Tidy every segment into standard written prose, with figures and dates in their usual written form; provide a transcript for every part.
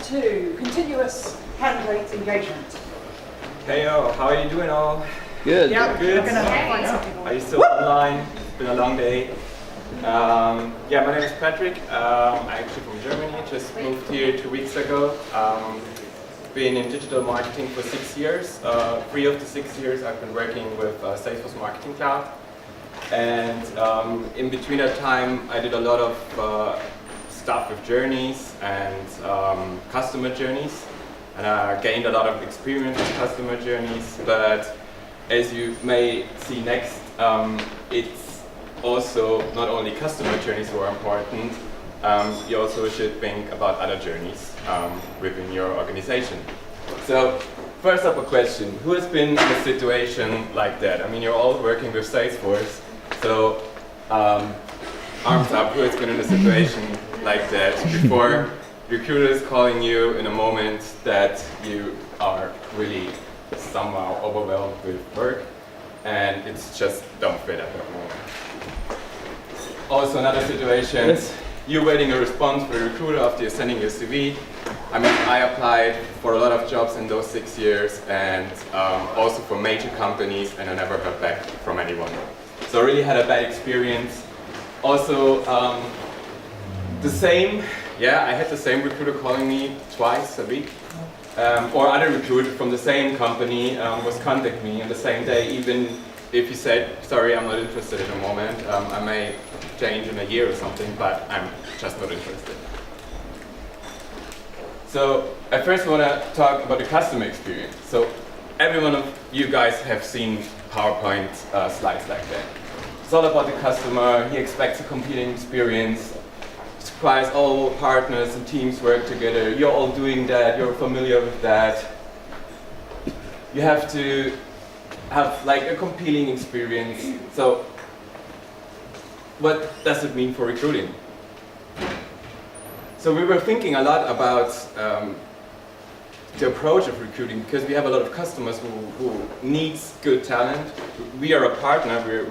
to continuous candidate engagement. Hey, how are you doing all? Good. Yeah, Good. we're going to find some people. Are you still online? It's been a long day. Yeah, my name is Patrick. I'm actually from Germany. Just moved here 2 weeks ago. Been in digital marketing for 6 years. 3 of the 6 years I've been working with Salesforce Marketing Cloud. And in between that time, I did a lot of stuff with journeys and customer journeys. And I gained a lot of experience with customer journeys. But as you may see next, it's also not only customer journeys who are important, you also should think about other journeys within your organization. So first up a question, who has been in a situation like that? I mean, you're all working with Salesforce, so arms up, who has been in a situation like that before recruiter is calling you in a moment that you are really somehow overwhelmed with work and it's just don't fit at that moment. Also another situation, you're waiting a response for a recruiter after you're sending your CV. I mean, I applied for a lot of jobs in those 6 years and also for major companies and I never got back from anyone. So I really had a bad experience. Also, I had the same recruiter calling me twice a week. Or other recruiter from the same company was contacting me on the same day, even if he said, sorry, I'm not interested in a moment, I may change in a year or something, but I'm just not interested. So I first want to talk about the customer experience. So every one of you guys have seen PowerPoint slides like that. It's all about the customer, he expects a competing experience, requires all partners and teams work together, you're all doing that, you're familiar with that. You have to have like a compelling experience. So what does it mean for recruiting? So we were thinking a lot about the approach of recruiting because we have a lot of customers who needs good talent. We are a partner, we're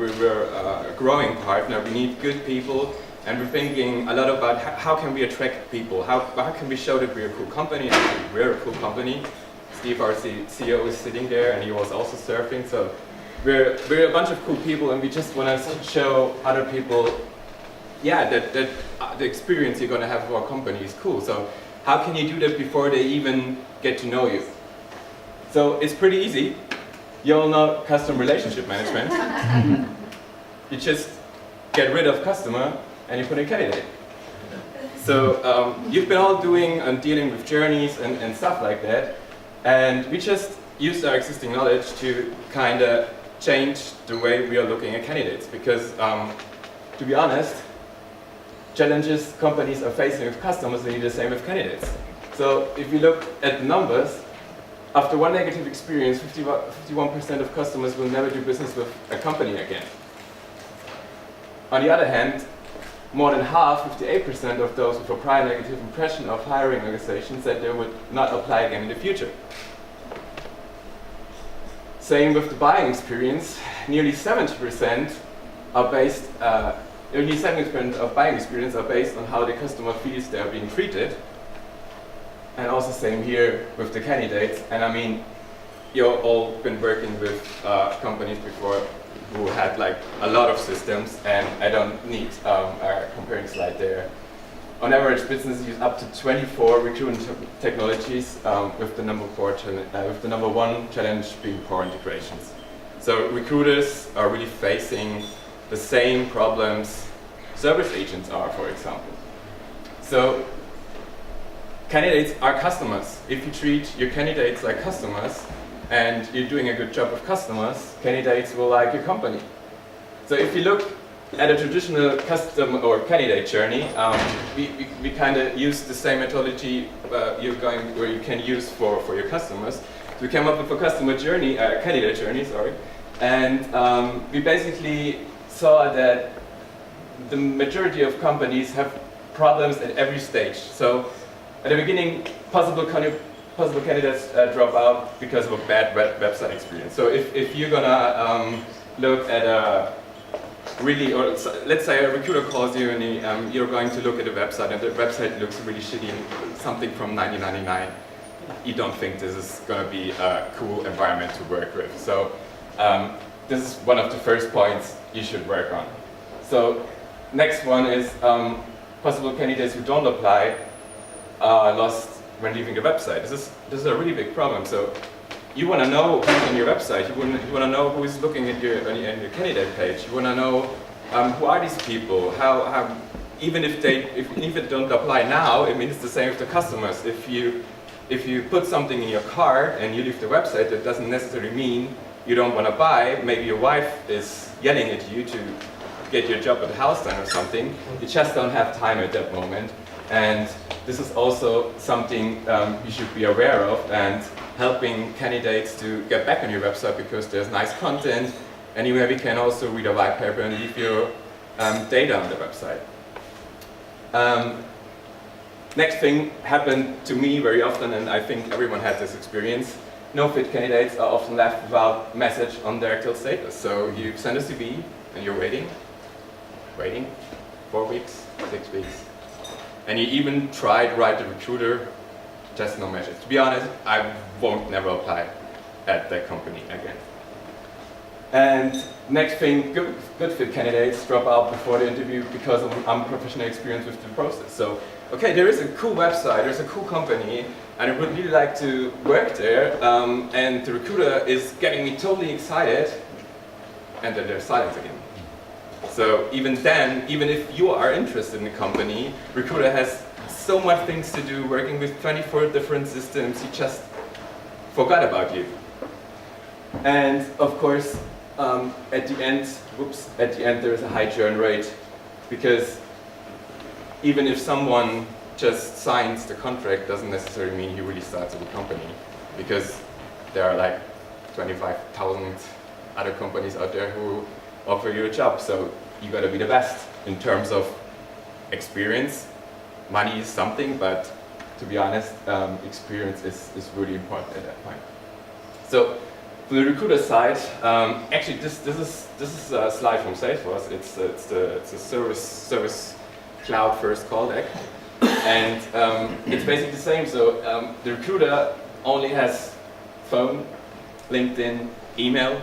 a growing partner, we need good people. And we're thinking a lot about how can we attract people? How can we show that we're a cool company? And we're a cool company. Steve, our CEO, is sitting there, and he was also surfing. So we're a bunch of cool people, and we just want to show other people, yeah, that the experience you're going to have with our company is cool. So how can you do that before they even get to know you? So it's pretty easy. You all know customer relationship management. You just get rid of customer and you put in candidate. So you've been all doing and dealing with journeys and stuff like that, and we just used our existing knowledge to kind of change the way we are looking at candidates, because to be honest, challenges companies are facing with customers, they need the same with candidates. So if you look at the numbers, after one negative experience, 51% of customers will never do business with a company again. On the other hand, more than half, 58% of those with a prior negative impression of hiring organizations said they would not apply again in the future. Same with the buying experience, nearly 70% are based, nearly 70% of buying experience are based on how the customer feels they are being treated. And also same here with the candidates. And I mean, you've all been working with companies before who had like a lot of systems, and I don't need a comparing slide there. On average, businesses use up to 24 recruitment technologies, with the number one challenge being poor integrations. So recruiters are really facing the same problems service agents are, for example. So candidates are customers. If you treat your candidates like customers, and you're doing a good job with customers, candidates will like your company. So if you look at a traditional customer or candidate journey, we kind of use the same methodology where you can use for your customers. So we came up with a customer journey, candidate journey, sorry, and we basically saw that the majority of companies have problems at every stage. So at the beginning, possible candidates drop out because of a bad website experience. So if you're gonna look at really, or let's say a recruiter calls you and you're going to look at a website and the website looks really shitty, something from 1999. You don't think this is going to be a cool environment to work with. So this is one of the first points you should work on. So next one is possible candidates who don't apply are lost when leaving the website. This is a really big problem. So you want to know who's on your website. You want to know who is looking at your candidate page. You want to know who are these people. How even if they don't apply now, I mean it's the same with the customers. If you put something in your cart and you leave the website, that doesn't necessarily mean you don't want to buy. Maybe your wife is yelling at you to get your job at the house done or something. You just don't have time at that moment. And this is also something you should be aware of, and helping candidates to get back on your website because there's nice content, and you maybe can also read a white paper and leave your data on the website. Next thing happened to me very often, and I think everyone had this experience. No-fit candidates are often left without message on their actual status. So you send a CV and you're waiting, 4 weeks, 6 weeks. And you even try to write the recruiter, just no message. To be honest, I won't never apply at that company again. And next thing, good fit candidates drop out before the interview because of unprofessional experience with the process. So, okay, there is a cool website, there's a cool company, and I would really like to work there, and the recruiter is getting me totally excited, and then there's silence again. So even then, even if you are interested in the company, recruiter has so much things to do, working with 24 different systems, he just forgot about you. And of course, at the end there is a high churn rate, because even if someone just signs the contract, doesn't necessarily mean he really starts at the company, because there are like 25,000 other companies out there who offer you a job. So you got to be the best in terms of experience. Money is something, but to be honest, experience is really important at that point. So from the recruiter side, actually this is a slide from Salesforce. It's a service cloud first call deck, and it's basically the same. So the recruiter only has phone, LinkedIn, email,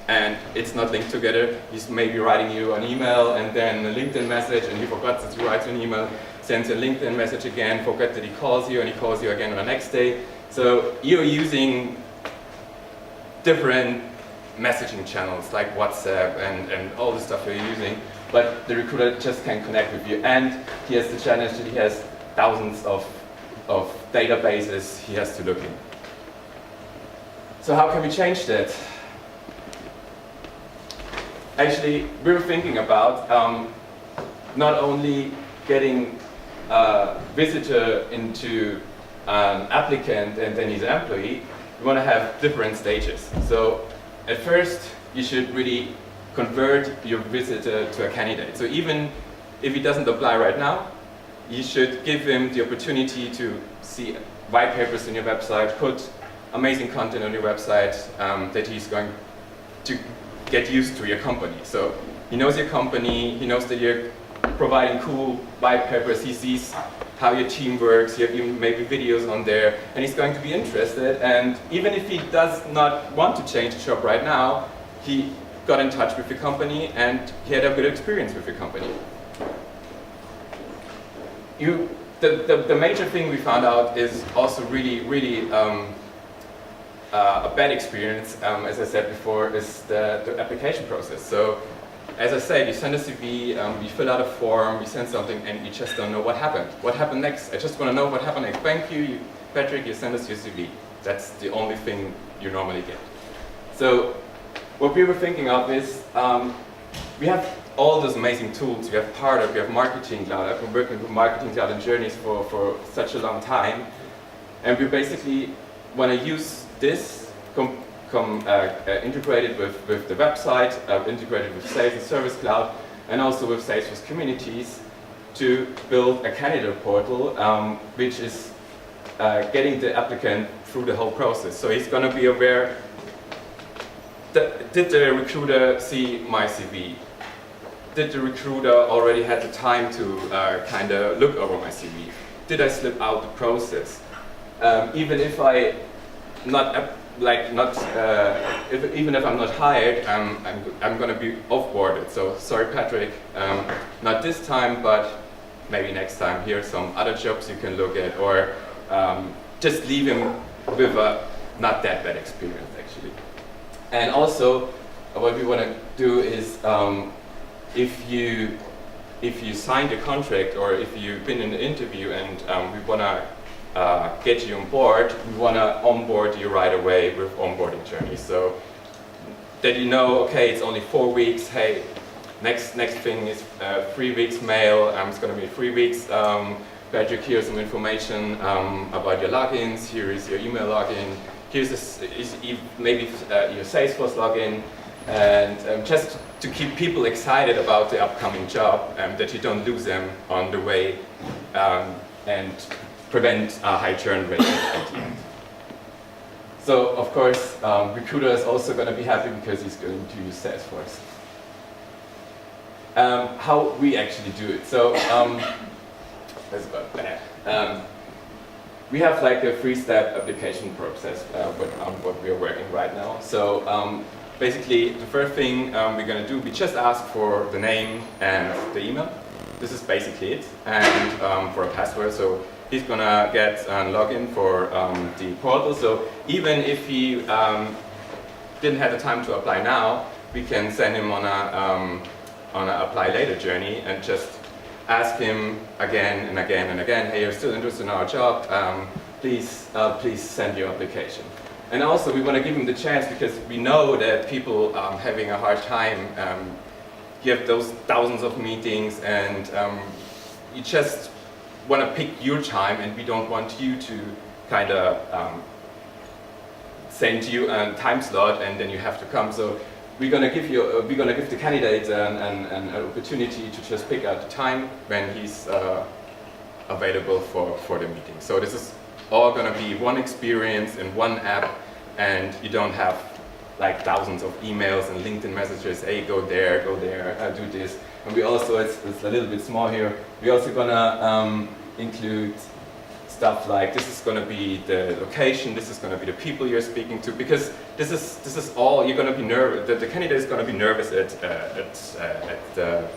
and it's not linked together. He's maybe writing you an email and then a LinkedIn message, and he forgot that he writes an email, sends a LinkedIn message again, forget that he calls you, and he calls you again on the next day. So you're using different messaging channels like WhatsApp and all the stuff you're using, but the recruiter just can't connect with you. And he has the challenge that he has thousands of databases he has to look in. So how can we change that? Actually, we were thinking about not only getting a visitor into an applicant and then he's an employee, we want to have different stages. So at first, you should really convert your visitor to a candidate. So even if he doesn't apply right now, you should give him the opportunity to see white papers on your website, put amazing content on your website that he's going to get used to your company. So he knows your company, he knows that you're providing cool white papers, he sees how your team works, you have even maybe videos on there, and he's going to be interested. And even if he does not want to change the job right now, he got in touch with your company and he had a good experience with your company. The major thing we found out is also really a bad experience, as I said before, is the application process. So, as I said, you send a CV, you fill out a form, you send something, and you just don't know what happened. What happened next? I just want to know what happened next. Thank you, Patrick, you send us your CV. That's the only thing you normally get. So, what we were thinking of is, we have all those amazing tools. We have Pardot, we have Marketing Cloud. I've been working with Marketing Cloud and Journeys for such a long time. And we basically want to use this integrated with the website, integrated with Sales and Service Cloud, and also with Salesforce Communities to build a candidate portal, which is getting the applicant through the whole process. So he's going to be aware, did the recruiter see my CV? did the recruiter already had the time to kind of look over my CV? Did I slip out the process? Even if I even if I'm not hired, I'm going to be offboarded. So sorry, Patrick, not this time, but maybe next time. Here are some other jobs you can look at, or just leave him with a not that bad experience, actually. And also, what we want to do is, if you signed a contract, or if you've been in an interview and we want to get you on board, we want to onboard you right away with onboarding journey. So that you know, okay, it's only 4 weeks. Hey, next thing is 3 weeks mail. It's going to be 3 weeks. Patrick, here's some information about your logins. Here is your email login. Here's maybe your Salesforce login, and just to keep people excited about the upcoming job, that you don't lose them on the way, and prevent a high churn rate at the end. So of course, recruiter is also going to be happy because he's going to use Salesforce. How we actually do it. So that's about that. We have like a 3-step application process what we are working right now. So basically, the first thing we're going to do, we just ask for the name and the email. This is basically it, and for a password. So he's going to get a login for the portal. So even if he didn't have the time to apply now, we can send him on a apply later journey and just ask him again and again and again, hey, you're still interested in our job, please send your application. And also we want to give him the chance, because we know that people having a hard time, you have those thousands of meetings, and you just want to pick your time, and we don't want you to kind of send you a time slot and then you have to come. So we're going to give the candidate an opportunity to just pick out the time when he's available for the meeting. So this is all going to be one experience in one app, and you don't have like thousands of emails and LinkedIn messages. Hey, go there, do this. And we also, it's a little bit small here. We're also going to include stuff like, this is going to be the location, this is going to be the people you're speaking to, because this is all, you're going to be nervous, the candidate is going to be nervous at the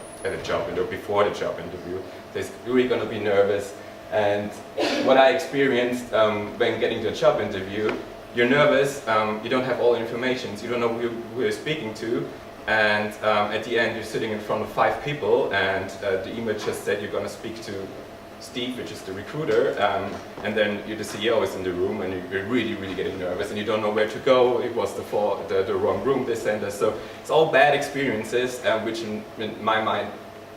job interview, before the job interview. They're really going to be nervous. And what I experienced when getting to a job interview, you're nervous, you don't have all the information, so you don't know who you're speaking to, and at the end you're sitting in front of 5 people, and the email just said you're going to speak to Steve, which is the recruiter, and then the CEO is in the room, and you're really, really getting nervous, and you don't know where to go. It was the wrong room they sent us. So it's all bad experiences, which in my mind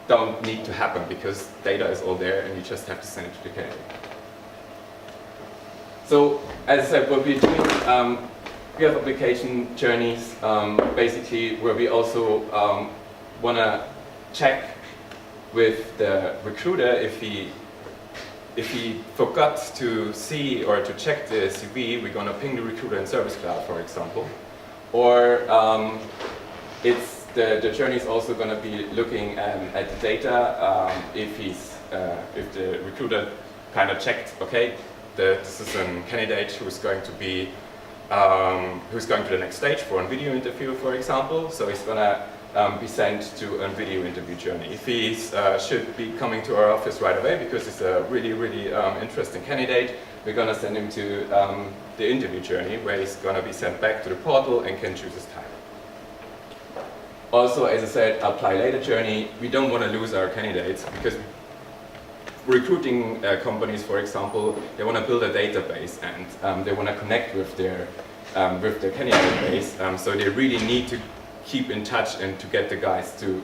don't need to happen, because data is all there, and you just have to send it to the candidate. So as I said, what we're doing, we have application journeys, basically, where we also want to check with the recruiter if he forgot to see or to check the CV. We're going to ping the recruiter in Service Cloud, for example. Or the journey is also going to be looking at the data. If the recruiter kind of checked, okay, this is a candidate who's going to be who's going to the next stage for a video interview, for example. So he's going to be sent to a video interview journey. If he should be coming to our office right away because he's a really, really interesting candidate, we're going to send him to the interview journey, where he's going to be sent back to the portal and can choose his time. Also, as I said, apply later journey. We don't want to lose our candidates, because recruiting companies, for example, they want to build a database, and they want to connect with their candidate base. So they really need to keep in touch and to get the guys to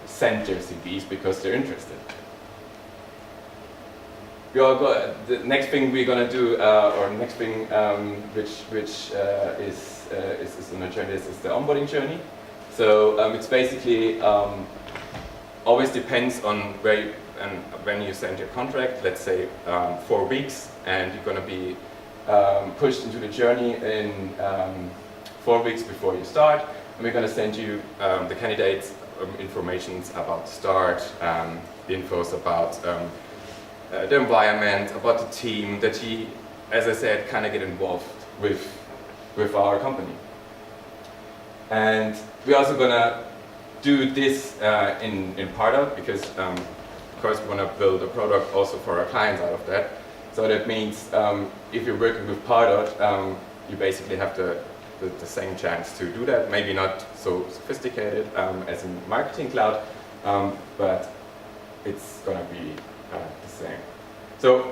send their CVs because they're interested. The next thing we're going to do, or next thing which is on the journey, is the onboarding journey. So it's basically always depends on where when you send your contract. Let's say 4 weeks, and you're going to be pushed into the journey in 4 weeks before you start. And we're going to send you the candidates informations about start, infos about the environment, about the team, that he, as I said, kind of get involved with our company. And we're also gonna do this in Pardot, because of course we want to build a product also for our clients out of that. So that means if you're working with Pardot, you basically have the same chance to do that. Maybe not so sophisticated as in Marketing Cloud, but it's gonna be the same. So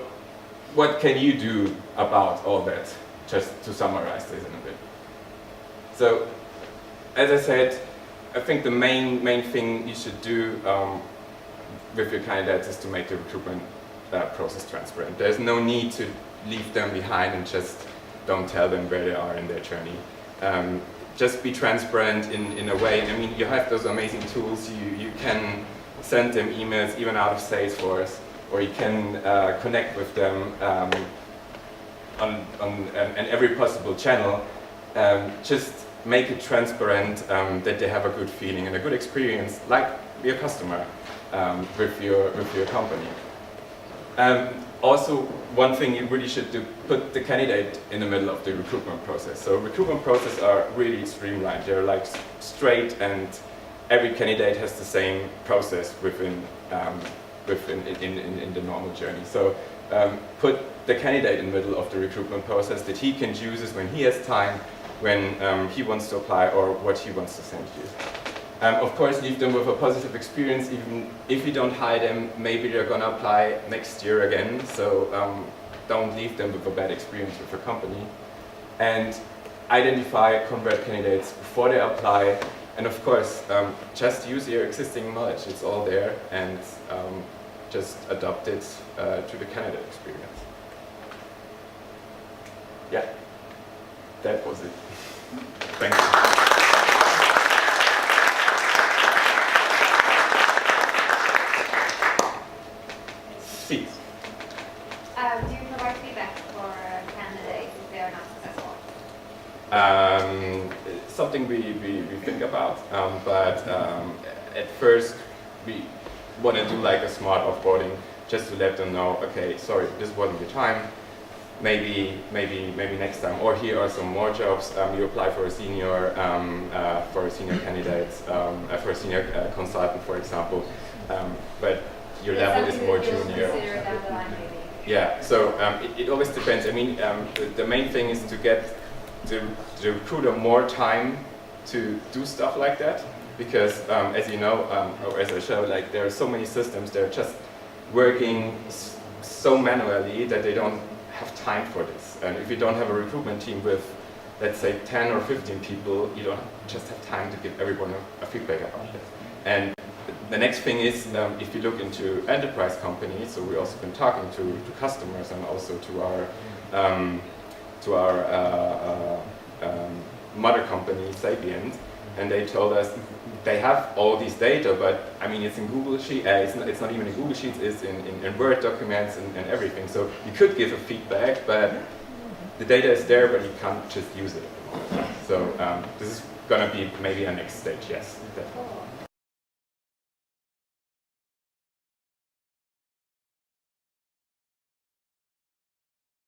what can you do about all that? Just to summarize this in a bit. So as I said, I think the main thing you should do with your candidates is to make the recruitment process transparent. There's no need to leave them behind and just don't tell them where they are in their journey. Just be transparent in a way. I mean, you have those amazing tools. You can send them emails even out of Salesforce, or you can connect with them on every possible channel. Just make it transparent that they have a good feeling and a good experience, like your customer with your company. Also, one thing you really should do, put the candidate in the middle of the recruitment process. So recruitment processes are really streamlined. They're like straight, and every candidate has the same process within the normal journey. So put the candidate in the middle of the recruitment process that he can choose when he has time, when he wants to apply, or what he wants to send you. Of course, leave them with a positive experience. Even if you don't hire them, maybe they're going to apply next year again. So don't leave them with a bad experience with your company. And identify convert candidates before they apply. And of course, just use your existing knowledge. It's all there, and just adopt it to the candidate experience. Yeah, that was it. Thank you. Please. Do you provide feedback for candidates if they are not successful? Something we think about, but at first we want to do like a smart offboarding, just to let them know, okay, sorry, this wasn't your time. Maybe next time. Or here are some more jobs. You apply for a senior candidate, for a senior consultant, for example. But your level is more junior. Down the line, maybe. Yeah. So it always depends. I mean, the main thing is to get the recruiter more time to do stuff like that, because as you know, or as I showed, like there are so many systems. They're just working so manually that they don't have time for this. And if you don't have a recruitment team with, let's say, 10 or 15 people, you don't just have time to give everyone a feedback about this. And the next thing is, if you look into enterprise companies, so we've also been talking to customers and also to our mother company, Sapient, and they told us they have all these data, but I mean it's in Google Sheets. It's not even in Google Sheets. It's in Word documents and everything. So you could give a feedback, but the data is there, but you can't just use it at the moment. So this is going to be maybe a next stage. Yes. Cool.